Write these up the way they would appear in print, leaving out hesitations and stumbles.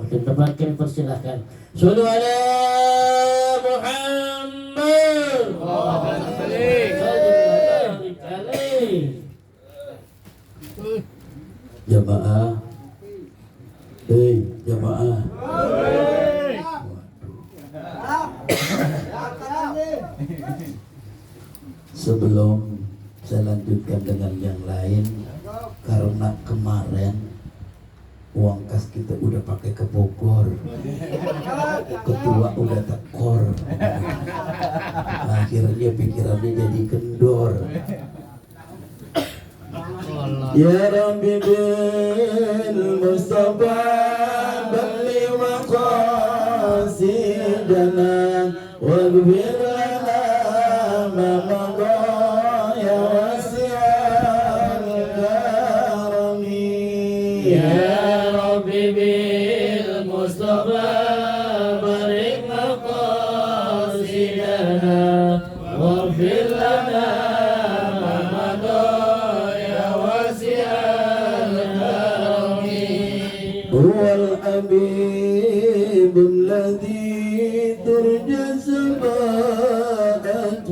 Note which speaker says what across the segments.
Speaker 1: Tempatkan persilahkan. Sallu ala Muhammad. Jamaah. Jamaah. Sebelum saya lanjutkan dengan yang lain, karena kemarin uang kas kita udah pakai ke Bogor, ketua udah tekor, akhirnya pikirannya jadi kendor. Ya Rabbi bil Mustafa balli maqasidana waghfir lana ma madha ya wasi'al karami. Ya بالمصطفى بارك مقاصدنا واغفر لنا ما مضى يا واسع الكرم. هو الحبيب الذي ترجى شفاعته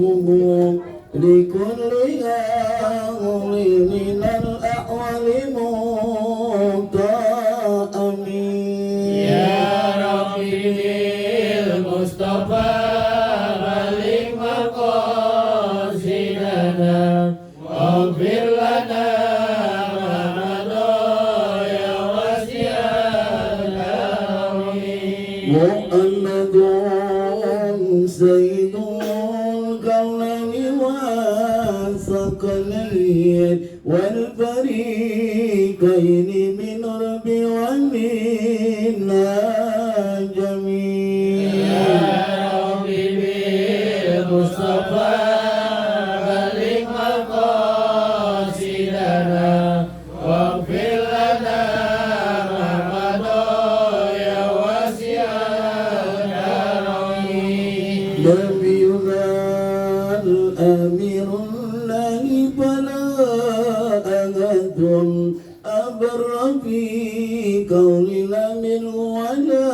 Speaker 1: لكل أمر من الأحوال Mustafa balik maqasidana waghfir lana ma madha ya wasi'al karami. Muhammadun sayyidul kaunani wa saqalain wal fariqaini min rabbi wa minna Mustafa balik maqasidana waghfir lana ma madha ya wasi'al karami. Nabiyuna al-amirullahi fala ahadun abarra fi qawlina min wala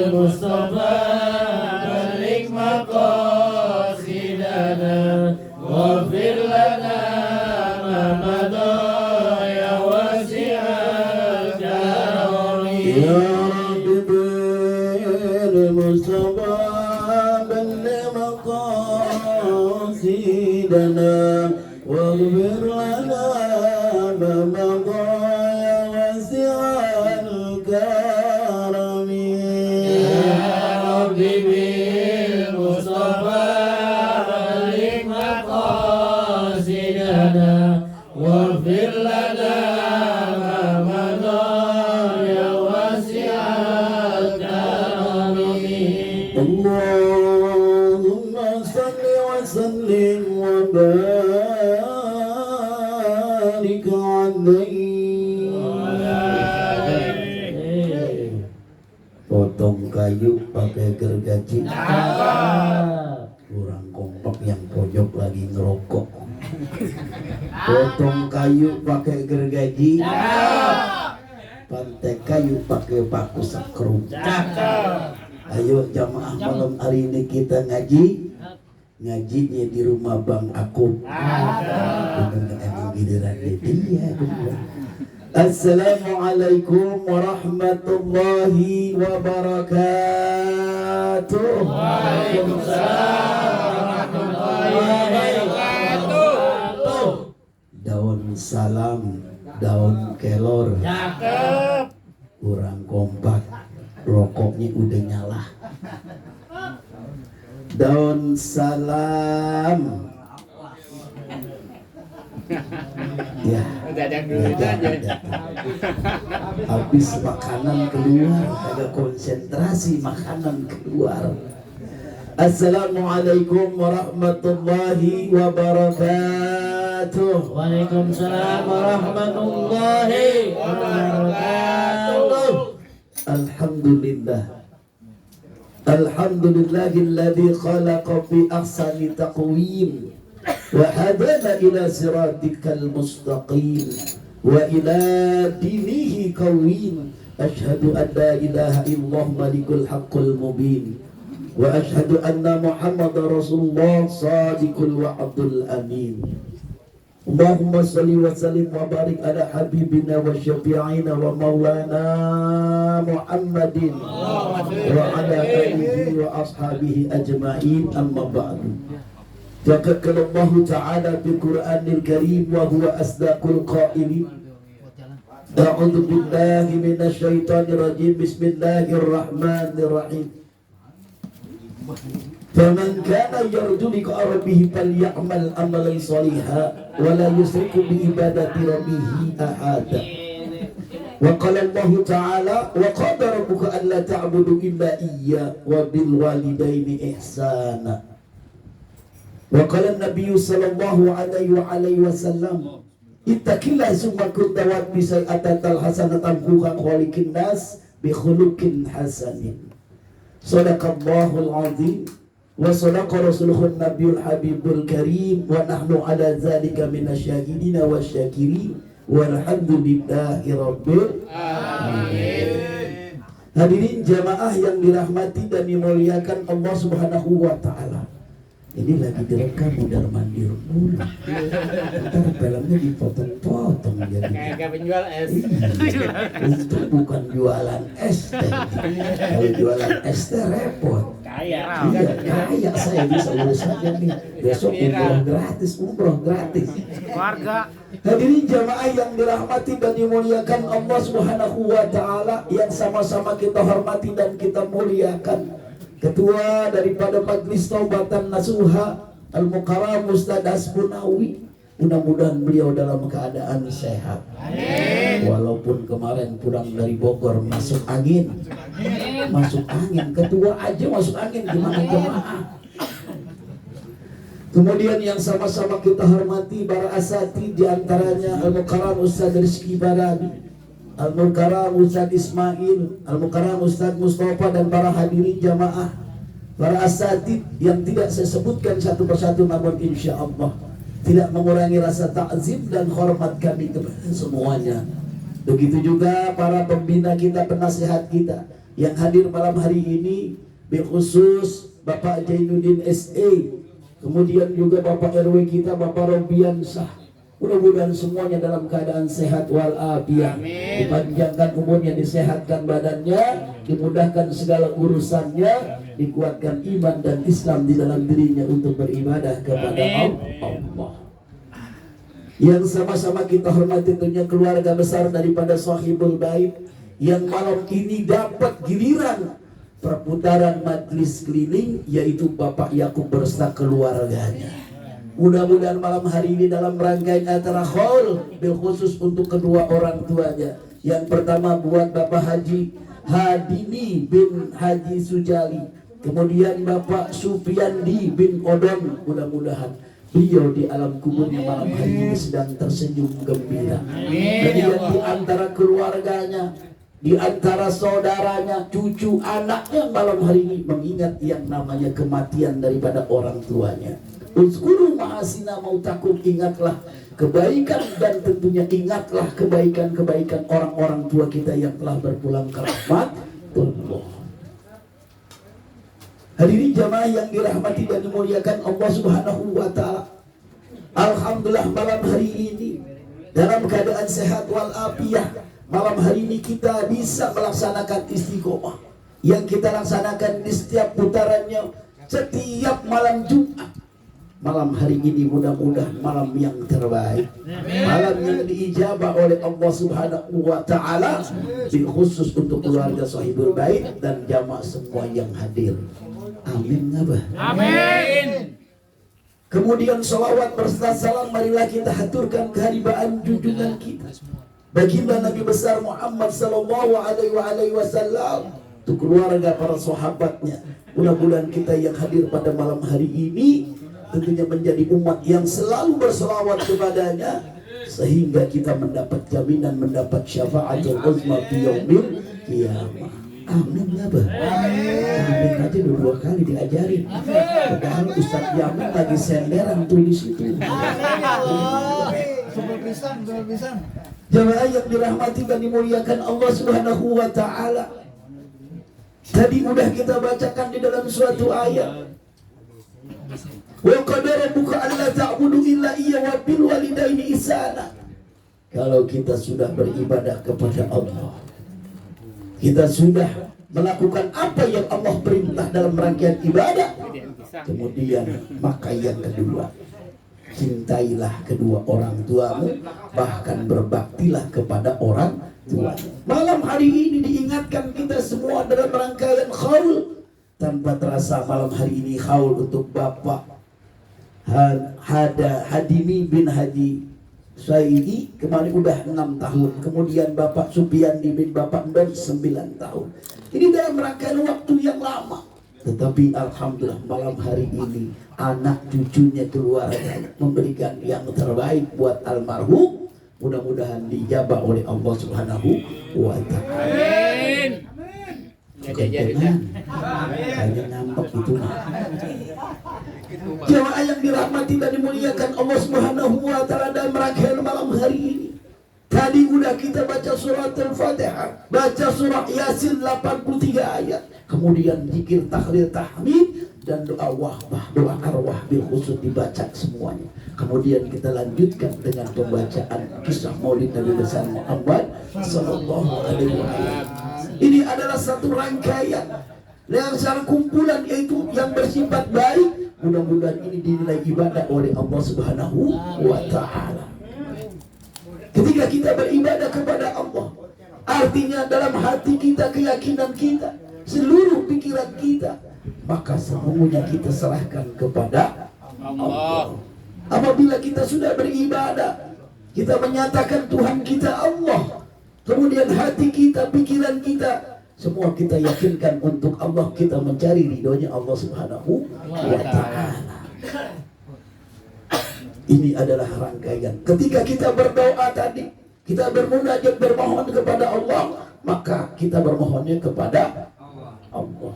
Speaker 1: Mustafa balik maqasidana waghfir lana ma madha ya wasi'al karami. Ya Rabbi bil Mustafa balik maqasidana waghfir lana ma madha ya wasi'al karami. Mustafa balik maqasidana waghfir lana ma madha ya wasi'al karami. Allahumma salli wa sallim wa barik alaihi. Potong kayu pakai gergaji, kurang kompak yang pojok lagi ngerokok. Potong kayu pakai gergaji, pantai kayu pakai paku sekrum. Ayo jamaah malam hari ini kita ngaji, ngajinya di rumah Bang Akub. Dengan giliran dia. Assalamualaikum warahmatullahi wabarakatuh. Waalaikumsalam warahmatullahi wabarakatuh. Daun salam, daun kelor. Cakep. Kurang kompak, rokoknya udah nyala. Daun salam. Ya, habis makanan keluar, agak konsentrasi makanan keluar. Assalamualaikum warahmatullahi wabarakatuh. Waalaikumsalam warahmatullahi wabarakatuh. Alhamdulillah. Alhamdulillahilladzi khalaqa bi ahsani taqwim wa hadana ila siratikal mustaqim wa ila dinihi qawim. Asyhadu an la ilaha illallah malikul haqqul mubin wa asyhadu anna Muhammadar Rasulullah sadiqul wa'dul amin. Allahumma salli wa sallim wa barik ala habibina wa syafi'ina wa maulana Muhammadin wa ala alihi wa ashabihi ajma'in, amma ba'du. Faqala Allah ta'ala bil Qur'anil Karim wa huwa asdaqul qailin. A'udzu billahi minasy syaithanir rajim. Bismillahir rahim. Faman kana yarju liqa rabbih falyamal amalan shalihan wa la yusyrik bi ibadati rabbih ahada. Wa qala Allah ta'ala wa qada rabbuka alla ta'budu illa iyyahu wa bil walidaini ihsana. Wa qala an-nabiy sallallahu alaihi wasallam ittaqillah summa kunta wa bi sayyi'atil hasanatan khaliqin nas bi khuluqin hasanin. Sadaqallahul azim wa sadaqa rasuluhun nabiyul habibul karim wa nahnu ala zalika minasyahidina wasyakirin walhamdulillahi rabbil alamin. Hadirin jamaah yang dirahmati dan dimuliakan Allah Subhanahu wa taala. Ini lagi direkam mudar mandir mulu. Ntar filmnya dipotong-potong jadi.
Speaker 2: Kayak penjual es.
Speaker 1: Untuk bukan jualan es teh. Kalau jualan es teh repot.
Speaker 2: Kaya.
Speaker 1: Iya, kaya saya bisa urus saja nih. Besok umroh gratis.
Speaker 2: Warga.
Speaker 1: Hadirin jamaah yang dirahmati dan dimuliakan Allah Subhanahu wa taala, yang sama-sama kita hormati dan kita muliakan. Ketua daripada Majelis Taubatan Nasuha Al-Mukarram Ustaz Hasbunawi, mudah-mudahan beliau dalam keadaan sehat. Amin. Walaupun kemarin pulang dari Bogor masuk angin. Masuk angin, ketua aja masuk angin, gimana jemaah? Kemudian yang sama-sama kita hormati para asatidz, diantaranya Al-Mukarram Ustaz Rizky Barabi, Al-Mukarram Ustaz Ismail, Al-Mukarram Ustaz Mustafa, dan para hadirin jamaah, para asatidz yang tidak saya sebutkan satu persatu, namun insya Allah tidak mengurangi rasa takzim dan hormat kami kepada semuanya. Begitu juga para pembina kita, penasihat kita yang hadir malam hari ini, khusus Bapak Jainuddin SE, kemudian juga Bapak RW kita Bapak Robian Shah. Mudah-mudahan semuanya dalam keadaan sehat walafiat, dipanjangkan umurnya, disehatkan badannya, dimudahkan segala urusannya, dikuatkan iman dan Islam di dalam dirinya untuk beribadah kepada Allah. Yang sama-sama kita hormati tentunya keluarga besar daripada Sahibul Bait yang malam ini dapat giliran perputaran majlis keliling, yaitu Bapak Yakub beserta keluarganya. Mudah-mudahan malam hari ini dalam rangkaian acara haul bil khusus untuk kedua orang tuanya. Yang pertama buat Bapak Haji Hadini bin Haji Sujali, kemudian Bapak Supiandi bin Odon. Mudah-mudahan beliau di alam kuburnya malam hari ini sedang tersenyum gembira. Kemudian di antara keluarganya, di antara saudaranya, cucu, anaknya malam hari ini mengingat yang namanya kematian daripada orang tuanya. Uzkuru ma'asina mautakum, ingatlah kebaikan dan tentunya ingatlah kebaikan-kebaikan orang-orang tua kita yang telah berpulang ke rahmatullah. Hadirin jamaah yang dirahmati dan dimuliakan Allah Subhanahu wa taala. Alhamdulillah malam hari ini dalam keadaan sehat walafiat. Malam hari ini kita bisa melaksanakan istiqomah yang kita laksanakan di setiap putarannya setiap malam Jumat. Malam hari ini mudah-mudahan malam yang terbaik, malam yang diijabah oleh Allah Subhanahu wa taala, khusus untuk keluarga Sahibul Bait dan jamaah semua yang hadir. Amin ngabah. Amin. Kemudian salawat berserta salam marilah kita haturkan keharibaan junjungan kita baginda Nabi besar Muhammad sallallahu alaihi wasallam, untuk keluarga, para sahabatnya. Mudah-mudahan kita yang hadir pada malam hari ini tentunya menjadi umat yang selalu berselawat kepadanya, sehingga kita mendapat jaminan mendapat syafaatul uzma fi yaumil qiyamah. Amin lah bah. Amin aja dua kali diajarin. Padahal Ustaz Yamin lagi senderan tulis itu. Jamaah yang dirahmati dan dimuliakan Allah Subhanahu wa taala. Tadi udah kita bacakan di dalam suatu ayat. Wa qadara rabbuka alla ta'budu illa iyyahu wa bil walidaini ihsana. Kalau kita sudah beribadah kepada Allah, kita sudah melakukan apa yang Allah perintah dalam rangkaian ibadah, kemudian maka yang kedua, cintailah kedua orang tuamu, bahkan berbaktilah kepada orang tua. Malam hari ini diingatkan kita semua dalam rangkaian khaul. Tanpa terasa malam hari ini khaul untuk Bapak Hadimi bin Haji Saidi, kemarin udah 6 tahun. Kemudian Bapak Supiandi bin Bapak Ndon 9 tahun. Ini dalam rangkaian waktu yang lama. Tetapi alhamdulillah malam hari ini anak cucunya keluarga memberikan yang terbaik buat almarhum. Mudah-mudahan dijabah oleh Allah Subhanahu wa taala. Amin. Hanya nampak itu. Jemaah yang dirahmati dan dimuliakan Allah Subhanahu wa taala dalam rangkaian malam hari ini. Tadi udah kita baca surat Al-Fatihah, baca surah Yasin 83 ayat. Kemudian zikir, tahlil, tahmid dan doa wahbah, doa arwah bil khusus dibaca semuanya. Kemudian kita lanjutkan dengan pembacaan kisah Maulid Nabi besar Muhammad sallallahu alaihi wasallam. Ini adalah satu rangkaian yang secara kumpulan yaitu yang bersifat baik. Mudah-mudahan ini dinilai ibadah oleh Allah Subhanahu wa taala. Ketika kita beribadah kepada Allah, artinya dalam hati kita, keyakinan kita, seluruh pikiran kita, maka semuanya kita serahkan kepada Allah. Apabila kita sudah beribadah, kita menyatakan Tuhan kita Allah, kemudian hati kita, pikiran kita, semua kita yakinkan untuk Allah, kita mencari ridhonya Allah Subhanahu wa ta'ala. Ini adalah rangkaian. Ketika kita berdoa tadi, kita bermunajat, bermohon kepada Allah, maka kita bermohonnya kepada Allah.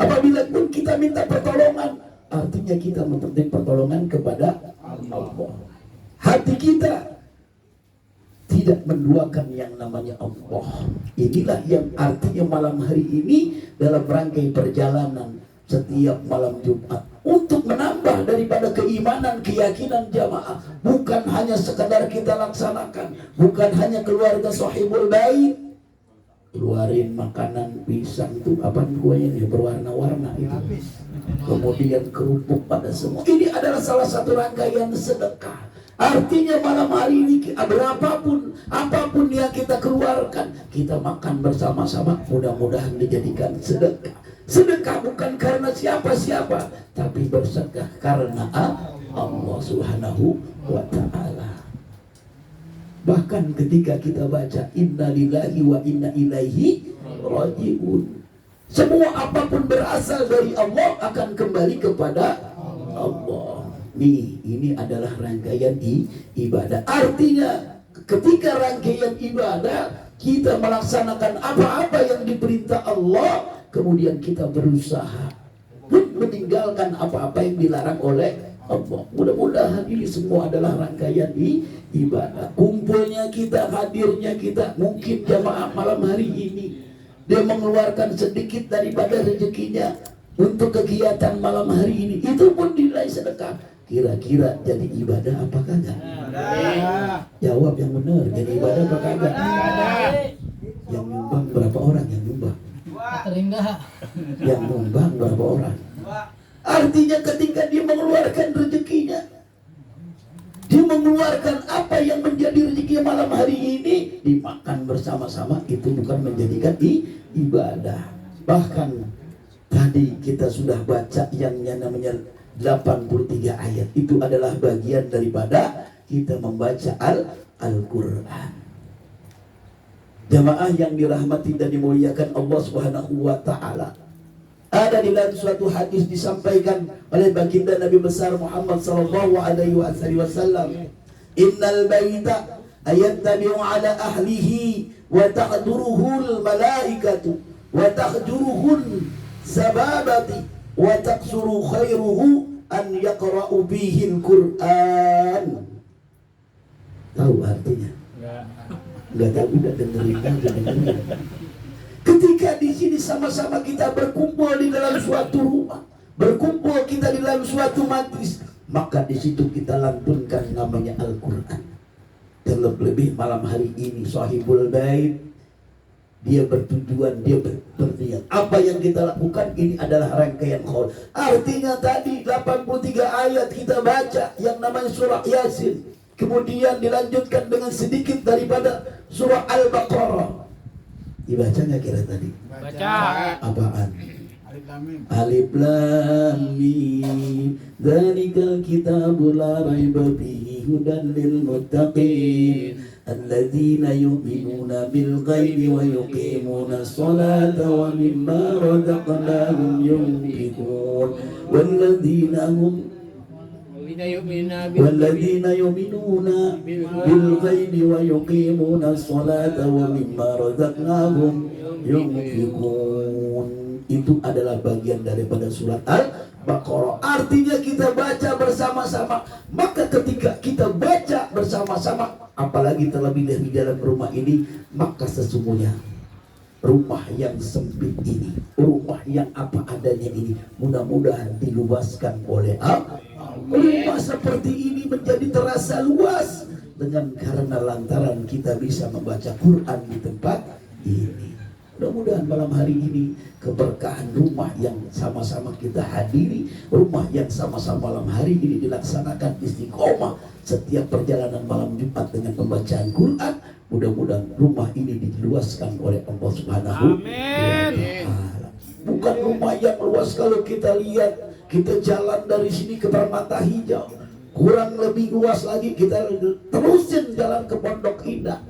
Speaker 1: Apabila pun kita minta pertolongan, artinya kita meminta pertolongan kepada Allah. Hati kita tidak menduakan yang namanya Allah. Inilah yang artinya malam hari ini dalam rangkai perjalanan setiap malam Jumat untuk menambah daripada keimanan, keyakinan jamaah. Bukan hanya sekadar kita laksanakan, bukan hanya keluarga sahibul bait keluarin makanan pisang tuh apa kuahnya nih berwarna-warna itu, kemudian kerupuk pada semua. Ini adalah salah satu rangkaian sedekah. Artinya malam hari ini apapun yang kita keluarkan, kita makan bersama-sama, mudah-mudahan dijadikan sedekah. Sedekah bukan karena siapa-siapa, tapi bersedekah karena Allah Subhanahu wa ta'ala. Bahkan ketika kita baca inna lillahi wa inna ilaihi raji'un, semua apapun berasal dari Allah akan kembali kepada Allah. Ini adalah rangkaian ibadah. Artinya ketika rangkaian ibadah kita melaksanakan apa-apa yang diperintah Allah, kemudian kita berusaha meninggalkan apa-apa yang dilarang oleh Allah. Mudah-mudahan ini semua adalah rangkaian ibadah. Kumpulnya kita, hadirnya kita, mungkin jamaah malam hari ini dia mengeluarkan sedikit daripada rezekinya untuk kegiatan malam hari ini, itu pun dinilai sedekah. Kira-kira jadi ibadah apa kagak? Jawab yang benar, jadi ibadah apa kagak? Yang nyumbang berapa orang yang nyumbang? Yang nyumbang berapa orang? Artinya ketika dia mengeluarkan rezekinya, dia mengeluarkan apa yang menjadi rezeki malam hari ini, dimakan bersama-sama, itu bukan menjadikan ibadah. Bahkan tadi kita sudah baca yang namanya 83 ayat, itu adalah bagian daripada kita membaca Al-Quran. Jamaah yang dirahmati dan dimuliakan Allah Subhanahu wa ta'ala, ada di dalam suatu hadis disampaikan oleh baginda Nabi besar Muhammad sallallahu alaihi wasallam, innal baita ayattabi'u ala ahlihi wa ta'duruhu al malaikatu wa tahjuruhun sababati wa taksuru khairuhu an yaqra'u bihil Qur'an. Tahu artinya? Enggak tahu, udah dengerin aja, dengerin. Ketika di sini sama-sama kita berkumpul di dalam suatu rumah, berkumpul kita di dalam suatu majlis, maka di situ kita lantunkan namanya Al-Qur'an. Terlebih malam hari ini Sahibul Bait, dia bertujuan, dia berniat. Apa yang kita lakukan ini adalah rangkaian qaul. Artinya tadi 83 ayat kita baca yang namanya surah Yasin. Kemudian dilanjutkan dengan sedikit daripada surah Al-Baqarah. Dibaca nggak kira tadi?
Speaker 2: Baca.
Speaker 1: Apaan? Alif Lam Mim. Dzalikal kitabul la raiba fihi hudan lil muttaqin. Alladzina yu'minuna bil ghaibi wa yuqimuna as-salata wa mimma razaqnahum yunfiqun. Walladzina hum والذين يؤمنون بالغيب ويقيمون الصلاة ومما رزقناهم ينفقون. Itu adalah bagian daripada surat Al-Baqarah. Artinya kita baca bersama-sama. Maka ketika kita baca bersama-sama, apalagi terlebih dari dalam rumah ini, maka sesungguhnya rumah yang sempit ini, rumah yang apa adanya ini, mudah-mudahan diluaskan oleh Allah. Rumah seperti ini menjadi terasa luas dengan karena lantaran kita bisa membaca Quran di tempat ini. Mudah-mudahan malam hari ini keberkahan rumah yang sama-sama kita hadiri, rumah yang sama-sama malam hari ini dilaksanakan istiqomah setiap perjalanan malam Jumat dengan pembacaan Quran. Mudah-mudahan rumah ini diluaskan oleh Allah Subhanahu wa Ta'ala. Bukan rumah yang luas kalau kita lihat, kita jalan dari sini ke Permata Hijau, kurang lebih luas lagi kita terusin jalan ke Pondok Indah.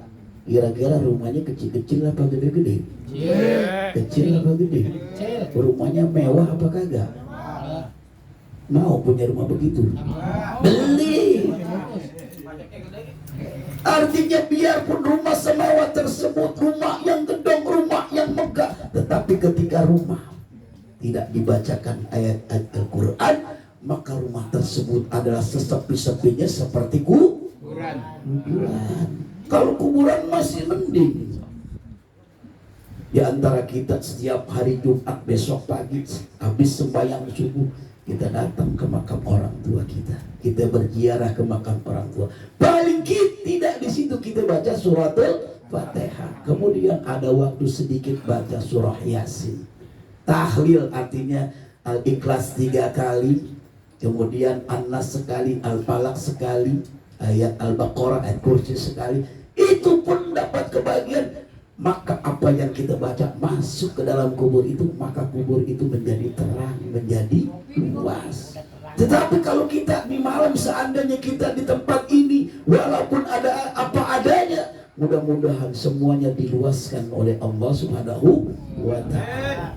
Speaker 1: Kira-kira rumahnya kecil-kecil apa gede-gede? Kecil apa gede? Rumahnya mewah apa kagak? Mau punya rumah begitu? Beli. Artinya biarpun rumah semewah tersebut, rumah yang gedong, rumah yang megah, tetapi ketika rumah tidak dibacakan ayat-ayat Al-Quran, maka rumah tersebut adalah sesepi-sepinya seperti kuburan. Kalau kuburan masih mending. Di antara kita setiap hari Jumat besok pagi habis sembahyang subuh, kita datang ke makam orang tua kita. Kita berziarah ke makam orang tua. Paling tidak di situ kita baca surat Al-Fatihah. Kemudian ada waktu sedikit baca surah Yasin. Tahlil artinya Al-Ikhlas 3 kali, kemudian An-Nas sekali, Al-Falaq sekali, ayat Al-Baqarah, ayat Kursi sekali. Itu pun dapat kebahagiaan. Maka apa yang kita baca masuk ke dalam kubur itu, maka kubur itu menjadi terang, menjadi luas. Tetapi kalau kita di malam, seandainya kita di tempat ini, walaupun ada apa adanya, mudah-mudahan semuanya diluaskan oleh Allah Subhanahu wa Ta'ala.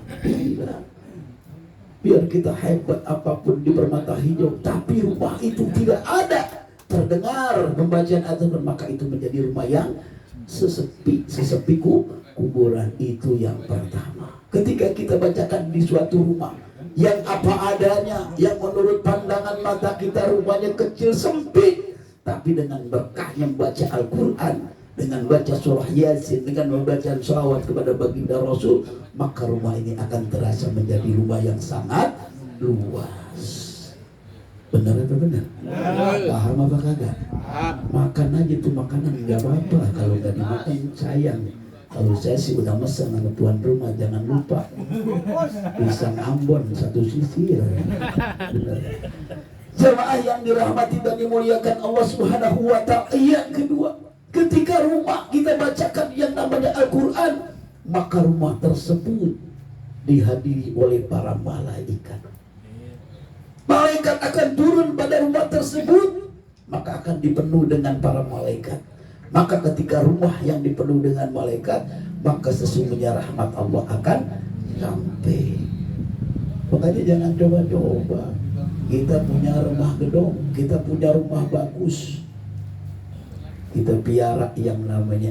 Speaker 1: Biar kita hebat apapun di Permata Hijau, tapi rumah itu tidak ada terdengar pembacaan azan, maka itu menjadi rumah yang sesepi kuburan. Itu yang pertama. Ketika kita bacakan di suatu rumah yang apa adanya, yang menurut pandangan mata kita rumahnya kecil sempit, tapi dengan berkahnya membaca Al-Quran, dengan baca surah Yasin, dengan membaca sholawat kepada baginda Rasul, maka rumah ini akan terasa menjadi rumah yang sangat luas. Benar apa benar? Paham apa kagak? Makan aja tuh makanan, nggak apa-apa. Kalau nggak dimakan sayang. Kalau saya sih udah mesen sama tuan rumah, jangan lupa pisang Ambon 1 sisir. Benar. Jemaah yang dirahmati dan dimuliakan Allah Subhanahu wa Ta'ala. Yang kedua, ketika rumah kita bacakan yang namanya Al-Quran, maka rumah tersebut dihadiri oleh para malaikat. Malaikat akan turun pada rumah tersebut, maka akan dipenuhi dengan para malaikat. Maka ketika rumah yang dipenuhi dengan malaikat, maka sesungguhnya rahmat Allah akan sampai. Makanya jangan coba-coba. Kita punya rumah gedong, kita punya rumah bagus, kita piara yang namanya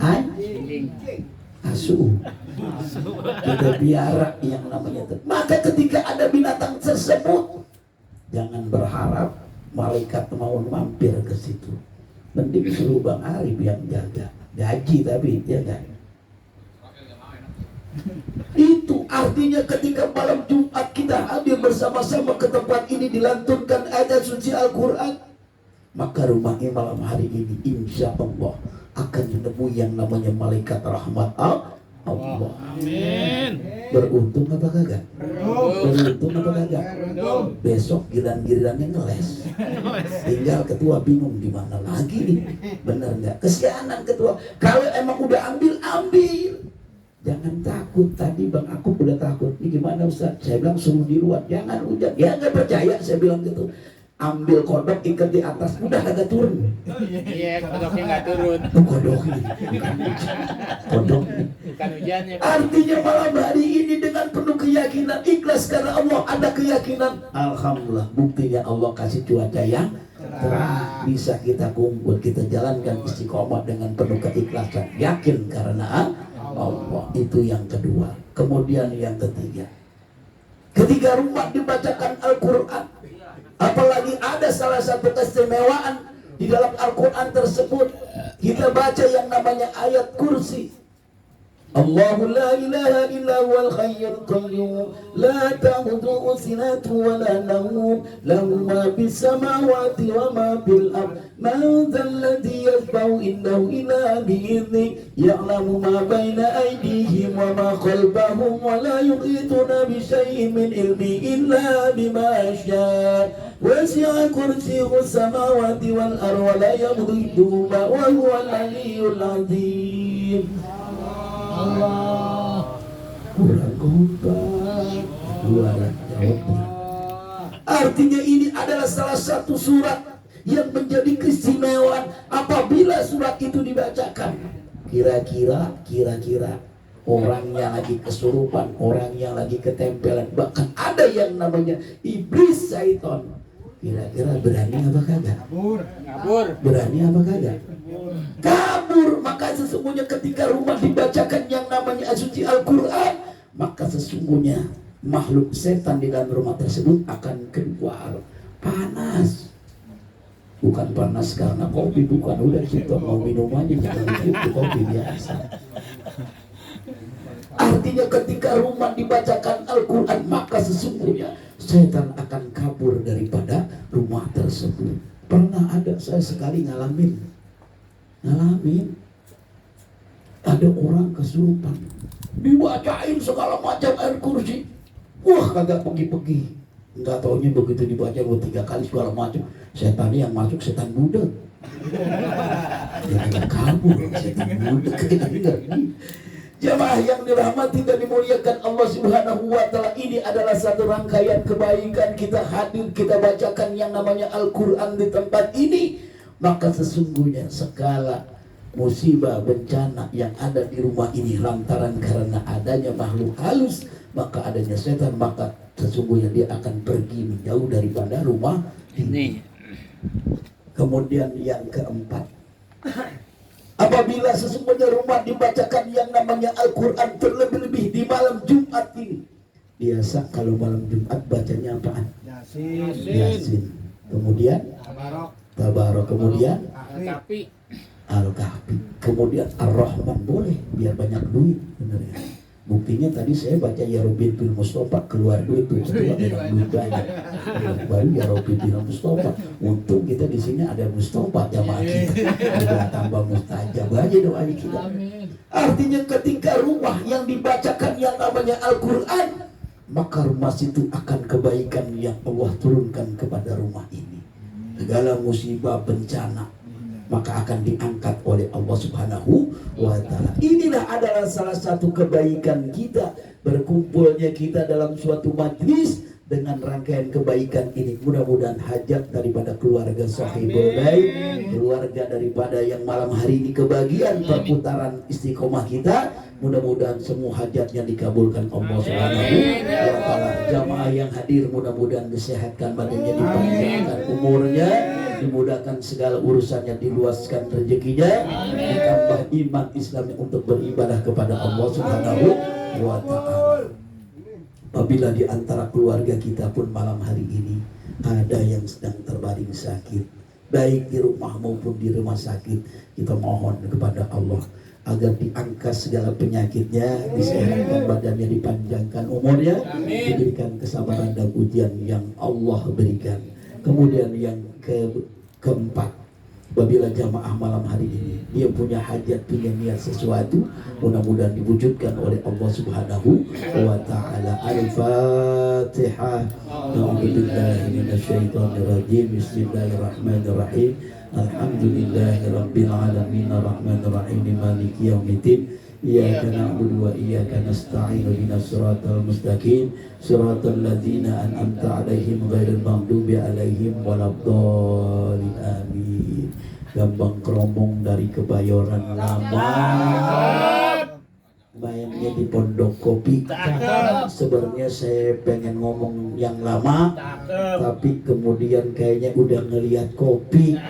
Speaker 1: anjing. asu. Kita biara yang namanya itu. Maka ketika ada binatang tersebut, jangan berharap malaikat mau mampir ke situ. Mending suruh Bang Arif yang jaga. Gaji tapi dia kan. Itu artinya ketika malam Jumat kita hadir bersama-sama ke tempat ini dilantunkan ayat suci Al-Quran, maka rumah ini malam hari ini insya Allah akan menemui yang namanya malaikat rahmat Allah.
Speaker 2: Amin.
Speaker 1: Beruntung apa kagak? Beruntung apa kagak? Besok giliran-gilirannya ngeles. Tinggal ketua bingung di mana lagi nih. Bener nggak? Kesianan ketua. Kalau emang udah ambil. Jangan takut. Tadi Bang aku udah takut. Ini gimana Ustaz? Saya bilang suruh di luar. Jangan hujan. Dia nggak percaya. Saya bilang gitu. Ambil kodok ikat di atas, udah kagak turun.
Speaker 2: Iya, kodoknya nggak turun.
Speaker 1: Kodok ini, kodok.
Speaker 2: Bukan hujannya.
Speaker 1: Artinya malam hari ini dengan penuh keyakinan, ikhlas karena Allah ada keyakinan. Alhamdulillah, buktinya Allah kasih cuaca yang terang, bisa kita kumpul, kita jalankan istiqomah dengan penuh keikhlasan, yakin karena Allah. Itu yang kedua. Kemudian yang ketiga, ketika rumah dibacakan Al-Quran, apalagi ada salah satu keistimewaan di dalam Al-Quran tersebut, kita baca yang namanya ayat kursi. Allahu la ilaha illa huwal hayyul qayyum la ta'khudhuhu sinatun wa la nawm lahu ma fis samawati wa ma fil ard man dhal ladzi yashfa'u indahu illa bi'idhnihi ya'lamu ma baina aydihim wa ma khalfahum wa la yuhituna bi shay'in min ilmihi illa bima sha'a wasi'a kursiyyuhu samawati wal arda wa la yaghudduhu wa huwal 'aliyyul 'azim. Allah kurang kompak luaran Jawa. Artinya ini adalah salah satu surat yang menjadi keistimewaan apabila surat itu dibacakan. Kira-kira orang yang lagi kesurupan, orang yang lagi ketempelan, bahkan ada yang namanya iblis syaitan, kira-kira berani apa kagak?
Speaker 2: Kabur.
Speaker 1: Berani apa kagak? Kabur. Maka sesungguhnya ketika rumah dibacakan yang namanya suci Al-Quran, maka sesungguhnya makhluk setan di dalam rumah tersebut akan keluar. Panas. Bukan panas karena kopi, bukan. Udah kita mau minum aja, jangan itu kopi biasa. Artinya ketika rumah dibacakan Al-Quran, maka sesungguhnya setan akan kabur daripada rumah tersebut. Pernah ada saya sekali ngalamin ada orang kesurupan, dibacain segala macam ayat kursi, wah kagak pergi-pergi. Enggak taunya begitu dibaca 2-3 kali segala macam, setan yang masuk setan budak. Ya kagak kabur setan budak. Jamaah yang dirahmati dan dimuliakan Allah Subhanahu wa Ta'ala, ini adalah satu rangkaian kebaikan kita hadir, kita bacakan yang namanya Al-Quran di tempat ini. Maka sesungguhnya segala musibah bencana yang ada di rumah ini lantaran karena adanya makhluk halus, maka adanya setan, maka sesungguhnya dia akan pergi menjauh daripada rumah ini. Kemudian yang keempat, apabila sesungguhnya rumah dibacakan yang namanya Al-Quran, terlebih-lebih di malam Jumat ini. Biasa kalau malam Jumat bacanya apaan? Yasin. Kemudian Tabarok. Kemudian Al-Kahfi. Kemudian Ar-Rahman, boleh biar banyak duit, benar ya. Buktinya tadi saya baca Ya Rabbi bil Mustafa, keluar duit tuh, keluar duit banyak. Baru Ya Rabbi bil Mustafa. Untung kita di sini ada Mustafa jamaah kita. Ada tambah mustajab aja doa kita. Artinya ketika rumah yang dibacakan yang namanya Al-Quran, maka rumah situ akan kebaikan yang Allah turunkan kepada rumah ini. Segala musibah bencana maka akan diangkat oleh Allah Subhanahu wa Ta'ala. Inilah adalah salah satu kebaikan kita, berkumpulnya kita dalam suatu majlis dengan rangkaian kebaikan ini. Mudah-mudahan hajat daripada keluarga Sahibul Bait, keluarga daripada yang malam hari ini kebagian perputaran istiqomah kita, mudah-mudahan semua hajatnya dikabulkan Allah Subhanahu wa Ta'ala. Jamaah yang hadir mudah-mudahan disehatkan badannya, dipanjangkan umurnya, dimudahkan segala urusannya, diluaskan rezekinya, ditambah iman Islamnya untuk beribadah kepada Allah Subhanahu wa Ta'ala. Apabila di antara keluarga kita pun malam hari ini ada yang sedang terbaring sakit, baik di rumah maupun di rumah sakit, kita mohon kepada Allah agar diangkat segala penyakitnya, disehatkan badannya, dipanjangkan umurnya, diberikan kesabaran dan ujian yang Allah berikan. Kemudian yang keempat, apabila jamaah malam hari ini dia punya hajat, punya niat sesuatu, mudah-mudahan diwujudkan oleh Allah Subhanahu wa Ta'ala. Al-Fatihah. A'udzubillahi minasyaitonir rajim. Bismillahirrahmanirrahim. Alhamdulillahirabbil alamin arrahmanir rahim maliki yaumiddin. Iyyaka na'budu wa iyyaka nasta'in ihdinas siratal mustaqim siratal ladzina an'amta 'alaihim ghairil maghdubi 'alaihim waladdallin amin. Gambang Kromong dari Kebayoran Lama, mainnya di Pondok Kopi. Sebenarnya saya pengen ngomong yang lama, tapi kemudian kayaknya udah ngelihat kopi,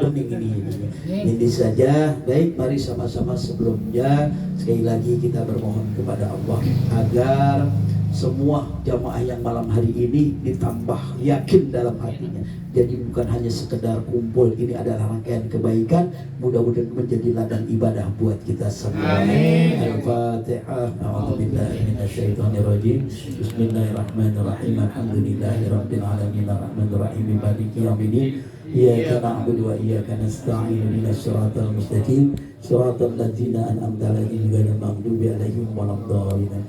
Speaker 1: bening ini saja. Baik, mari sama-sama sebelumnya sekali lagi kita bermohon kepada Allah agar semua jamaah yang malam hari ini ditambah yakin dalam hatinya. Jadi bukan hanya sekedar kumpul, ini adalah rangkaian kebaikan, mudah-mudahan menjadi ladang ibadah buat kita semua. Al-Fatihah. A'udzubillahi minasyaitonirrajim. Bismillahirrahmanirrahim. Alhamdulillahirabbil alamin arrahmanir rahim maliki yaumiddin. Iyyaka na'budu wa iyyaka nasta'in ihdinas siratal mustaqim siratal ladzina an'amta 'alaihim ghairil maghdubi 'alaihim waladdallin.